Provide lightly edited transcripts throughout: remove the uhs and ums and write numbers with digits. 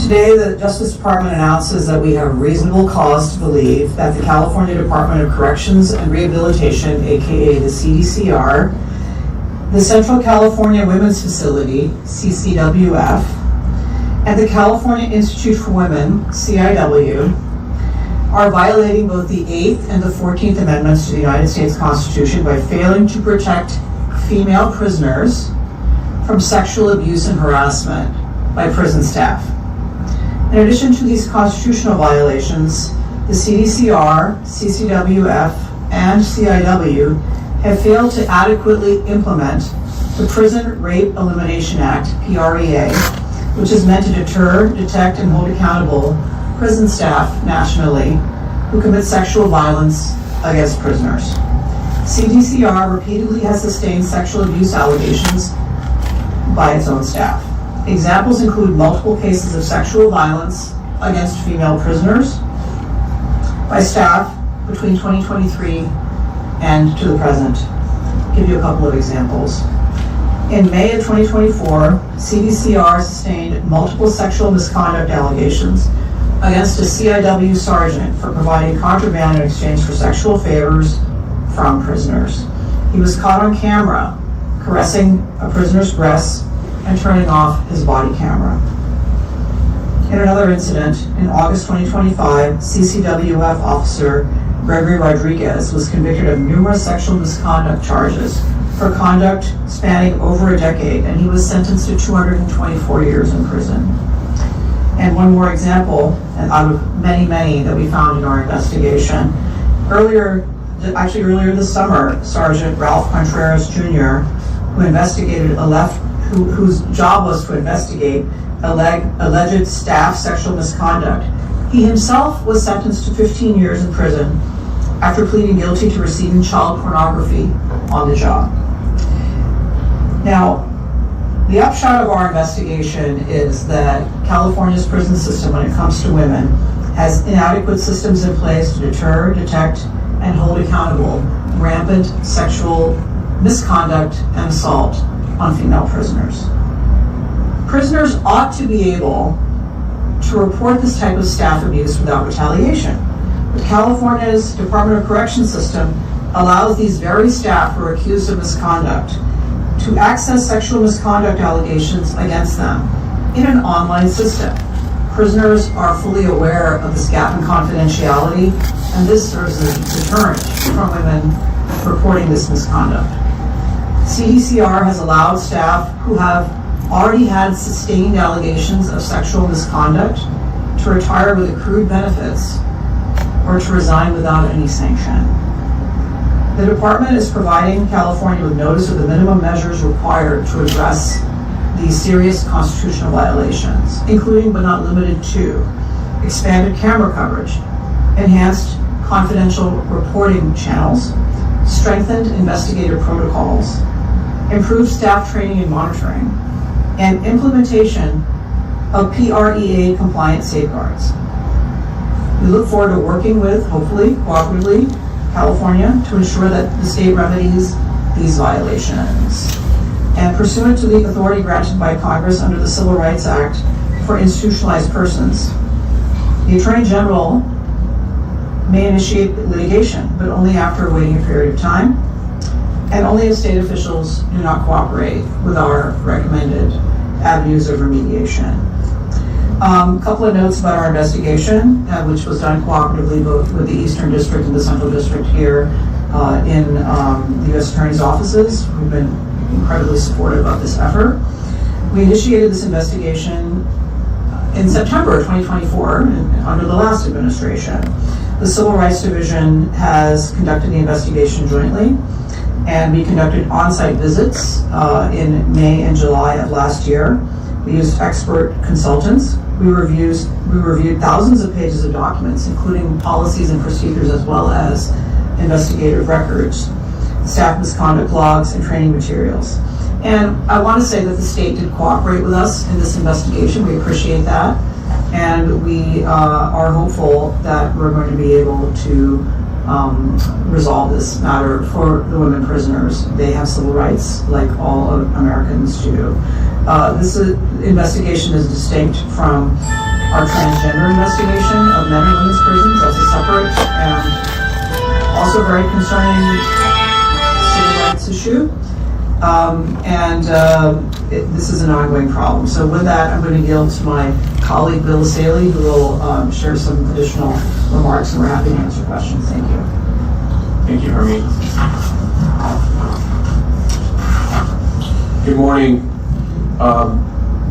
Today, the Justice Department announces that we have reasonable cause to believe that the California Department of Corrections and Rehabilitation, aka the CDCR, the Central California Women's Facility, CCWF, and the California Institute for Women, CIW, are violating both the 8th and the 14th Amendments to the United States Constitution by failing to protect female prisoners from sexual abuse and harassment by prison staff. In addition to these constitutional violations, the CDCR, CCWF, and CIW have failed to adequately implement the Prison Rape Elimination Act, PREA, which is meant to deter, detect, and hold accountable prison staff nationally who commit sexual violence against prisoners. CDCR repeatedly has sustained sexual abuse allegations by its own staff. Examples include multiple cases of sexual violence against female prisoners by staff between 2023 and to the present. I'll give you a couple of examples. In May of 2024, CDCR sustained multiple sexual misconduct allegations against a CIW sergeant for providing contraband in exchange for sexual favors from prisoners. He was caught on camera caressing a prisoner's breasts and turning off his body camera. In another incident, in August 2025, CCWF officer Gregory Rodriguez was convicted of numerous sexual misconduct charges for conduct spanning over a decade, and he was sentenced to 224 years in prison. And one more example, and out of many, many that we found in our investigation, earlier this summer, Sergeant Ralph Contreras Jr., whose job was to investigate alleged staff sexual misconduct, he himself was sentenced to 15 years in prison after pleading guilty to receiving child pornography on the job. Now, the upshot of our investigation is that California's prison system, when it comes to women, has inadequate systems in place to deter, detect, and hold accountable rampant sexual misconduct and assault on female prisoners. Prisoners ought to be able to report this type of staff abuse without retaliation. But California's Department of Corrections system allows these very staff who are accused of misconduct to access sexual misconduct allegations against them in an online system. Prisoners are fully aware of this gap in confidentiality, and this serves as a deterrent from women reporting this misconduct. CDCR has allowed staff who have already had sustained allegations of sexual misconduct to retire with accrued benefits or to resign without any sanction. The department is providing California with notice of the minimum measures required to address these serious constitutional violations, including but not limited to expanded camera coverage, enhanced confidential reporting channels, strengthened investigative protocols, improved staff training and monitoring, and implementation of PREA compliant safeguards. We look forward to working with, hopefully, cooperatively, California to ensure that the state remedies these violations. And pursuant to the authority granted by Congress under the Civil Rights Act for institutionalized persons, the Attorney General may initiate litigation, but only after waiting a period of time, and only if state officials do not cooperate with our recommended avenues of remediation. A couple of notes about our investigation, which was done cooperatively both with the Eastern District and the Central District here in the U.S. Attorney's offices. We've been incredibly supportive of this effort. We initiated this investigation in September of 2024 under the last administration. The Civil Rights Division has conducted the investigation jointly, and we conducted on-site visits in May and July of last year. We used expert consultants. We reviewed thousands of pages of documents, including policies and procedures, as well as investigative records, staff misconduct logs, and training materials. And I want to say that the state did cooperate with us in this investigation. We appreciate that. And we are hopeful that we're going to be able to resolve this matter for the women prisoners. They have civil rights like all Americans do. This investigation is distinct from our transgender investigation of men and women's prisons. That's a separate and also very concerning civil rights issue. This is an ongoing problem. So with that, I'm going to yield to my colleague, Bill Essayli, who will share some additional remarks, and we're happy to answer questions. Thank you. Thank you, Harmeet. Good morning.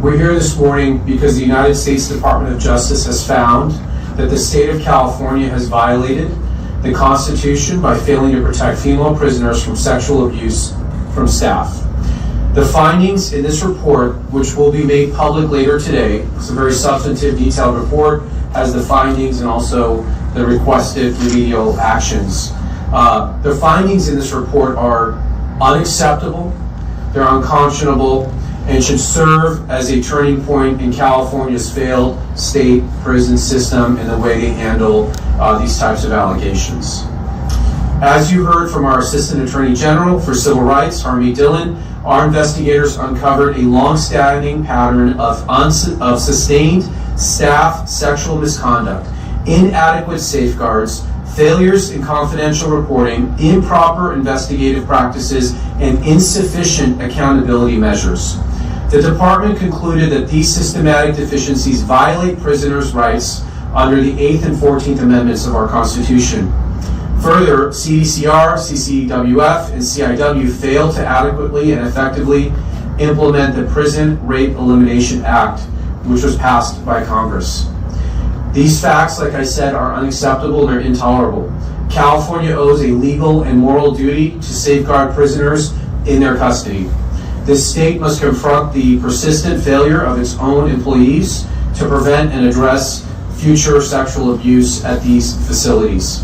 We're here this morning because the United States Department of Justice has found that the state of California has violated the Constitution by failing to protect female prisoners from sexual abuse from staff. The findings in this report, which will be made public later today, it's a very substantive, detailed report, has the findings and also the requested remedial actions. The findings in this report are unacceptable, they're unconscionable, and should serve as a turning point in California's failed state prison system and the way they handle these types of allegations. As you heard from our Assistant Attorney General for Civil Rights, Harmeet Dhillon, our investigators uncovered a long-standing pattern of sustained staff sexual misconduct, inadequate safeguards, failures in confidential reporting, improper investigative practices, and insufficient accountability measures. The department concluded that these systematic deficiencies violate prisoners' rights under the 8th and 14th Amendments of our Constitution. Further, CDCR, CCWF, and CIW failed to adequately and effectively implement the Prison Rape Elimination Act, which was passed by Congress. These facts, like I said, are unacceptable and are intolerable. California owes a legal and moral duty to safeguard prisoners in their custody. This state must confront the persistent failure of its own employees to prevent and address future sexual abuse at these facilities.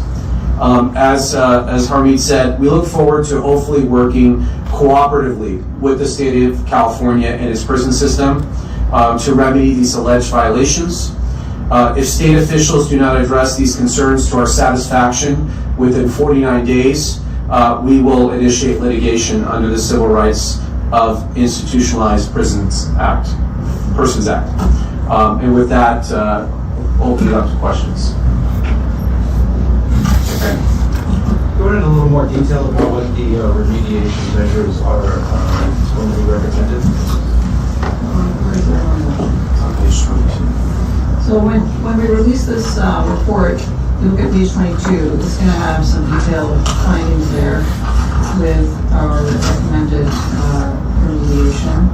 As Harmeet said, we look forward to hopefully working cooperatively with the state of California and its prison system to remedy these alleged violations. If state officials do not address these concerns to our satisfaction within 49 days, we will initiate litigation under the Civil Rights of Institutionalized Persons Act. And with that, open it up to questions. Okay. Go into a little more detail about what the remediation measures are going to be recommended. So when we release this report, you look at page 22, it's going to have some detailed findings there with our recommended remediation.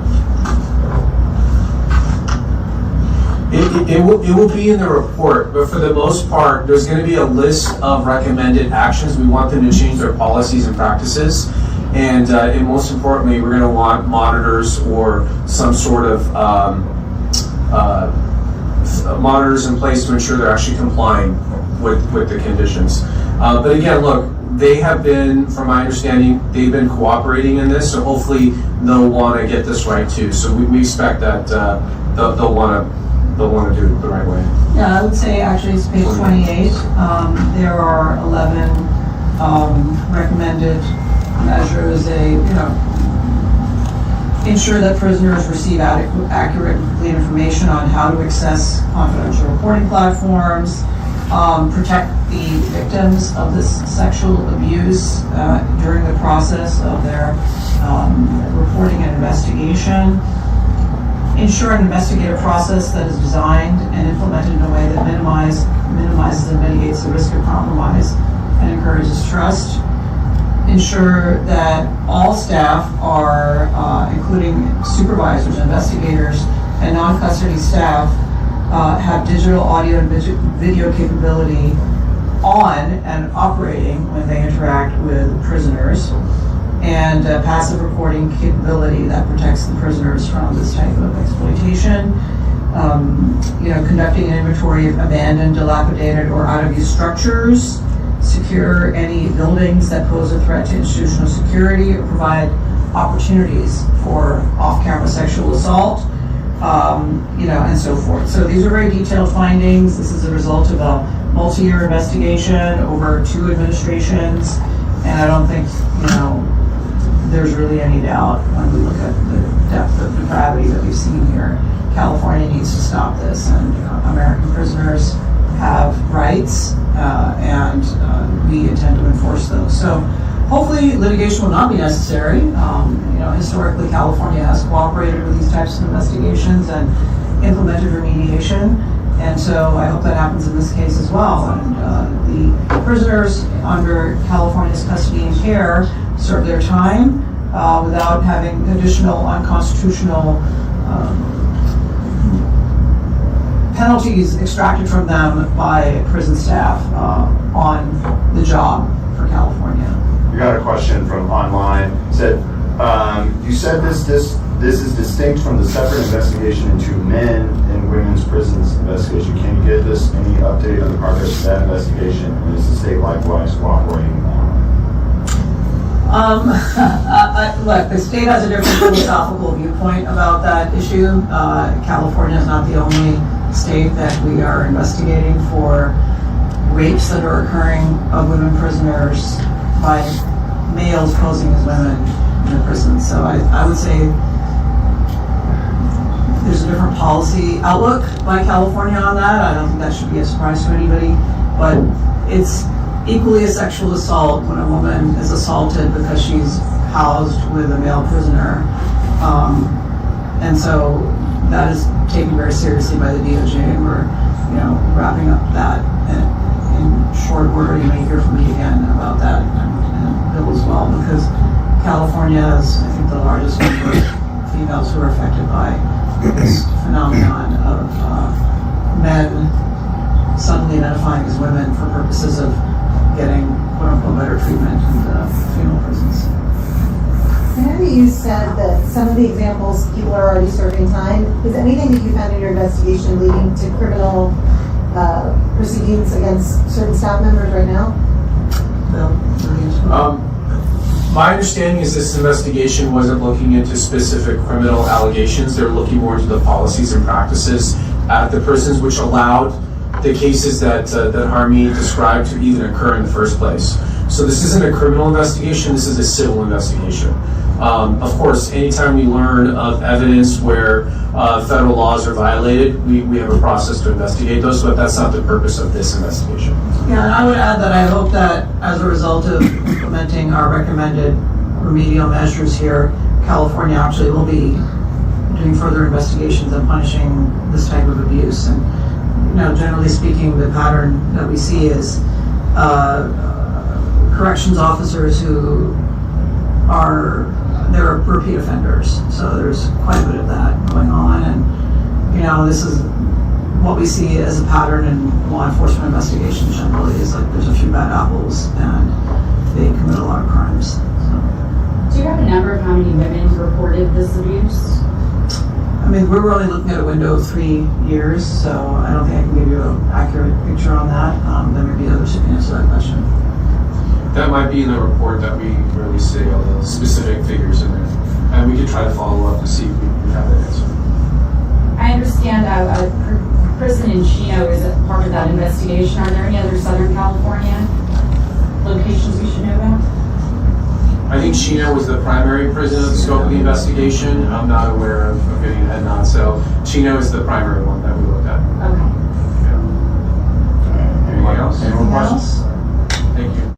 It will be in the report, but for the most part, there's going to be a list of recommended actions. We want them to change their policies and practices. And most importantly, we're going to want monitors or some sort of monitors in place to ensure they're actually complying with the conditions. But again, look, they have been, from my understanding, they've been cooperating in this, so hopefully they'll want to get this right too. So we expect that they'll want to do it the right way. Yeah, I would say actually it's page 28. There are 11 recommended measures. They, ensure that prisoners receive accurate and complete information on how to access confidential reporting platforms, protect the victims of this sexual abuse during the process of their reporting and investigation, ensure an investigative process that is designed and implemented in a way that minimizes and mitigates the risk of compromise and encourages trust. Ensure that all staff are, including supervisors, investigators, and non-custody staff, have digital audio and video capability on and operating when they interact with prisoners, and passive recording capability that protects the prisoners from this type of exploitation. Conducting an inventory of abandoned, dilapidated, or out-of-use structures, secure any buildings that pose a threat to institutional security, or provide opportunities for off-camera sexual assault, and so forth. So these are very detailed findings. This is a result of a multi-year investigation over 2 administrations, and I don't think, there's really any doubt when we look at the depth of depravity that we've seen here. California needs to stop this, and American prisoners have rights, and we intend to enforce those. So hopefully litigation will not be necessary. Historically, California has cooperated with these types of investigations and implemented remediation, and so I hope that happens in this case as well. And the prisoners under California's custody and care serve their time without having additional unconstitutional penalties extracted from them by prison staff on the job for California. We got a question from online. It said, you said this is distinct from the separate investigation into men and women's prisons investigation. Can you give us any update on the progress of that investigation? And is the state likewise cooperating? Look, the state has a different philosophical viewpoint about that issue. California is not the only state that we are investigating for rapes that are occurring of women prisoners by males posing as women in the prison. So I would say there's a different policy outlook by California on that. I don't think that should be a surprise to anybody, but it's equally a sexual assault when a woman is assaulted because she's housed with a male prisoner. And so that is taken very seriously by the DOJ, and we're wrapping up that in short order. You may hear from me again about that, and Bill as well, because California is, I think, the largest number of females who are affected by this phenomenon of men suddenly identifying as women for purposes of getting quote-unquote better treatment in the female prisons. I know that you said that some of the examples, people are already serving time. Is anything that you found in your investigation leading to criminal proceedings against certain staff members right now? Bill? My understanding is this investigation wasn't looking into specific criminal allegations. They're looking more into the policies and practices at the prisons, which allowed the cases that Harmeet described to even occur in the first place. So this isn't a criminal investigation, this is a civil investigation. Of course, anytime we learn of evidence where federal laws are violated, we have a process to investigate those, but that's not the purpose of this investigation. Yeah, and I would add that I hope that as a result of implementing our recommended remedial measures here, California actually will be doing further investigations and punishing this type of abuse. And generally speaking, the pattern that we see is corrections officers who they're repeat offenders. So there's quite a bit of that going on, and this is what we see as a pattern in law enforcement investigations generally, is like there's a few bad apples and they commit a lot of crimes. So. Do you have a number of how many women reported this abuse? I mean, we're only looking at a window of 3 years, so I don't think I can give you an accurate picture on that. There may be others who can answer that question. That might be in the report that we release today, all the specific figures in there. And we could try to follow up to see if we have that answer. I understand a prison in Chino is a part of that investigation. Are there any other Southern California locations we should know about? I think Chino was the primary prison of the scope of the investigation. I'm not aware of getting a head nod, so Chino is the primary one that we looked at. Okay. Yeah. Anyone else? Anyone else? Thank you.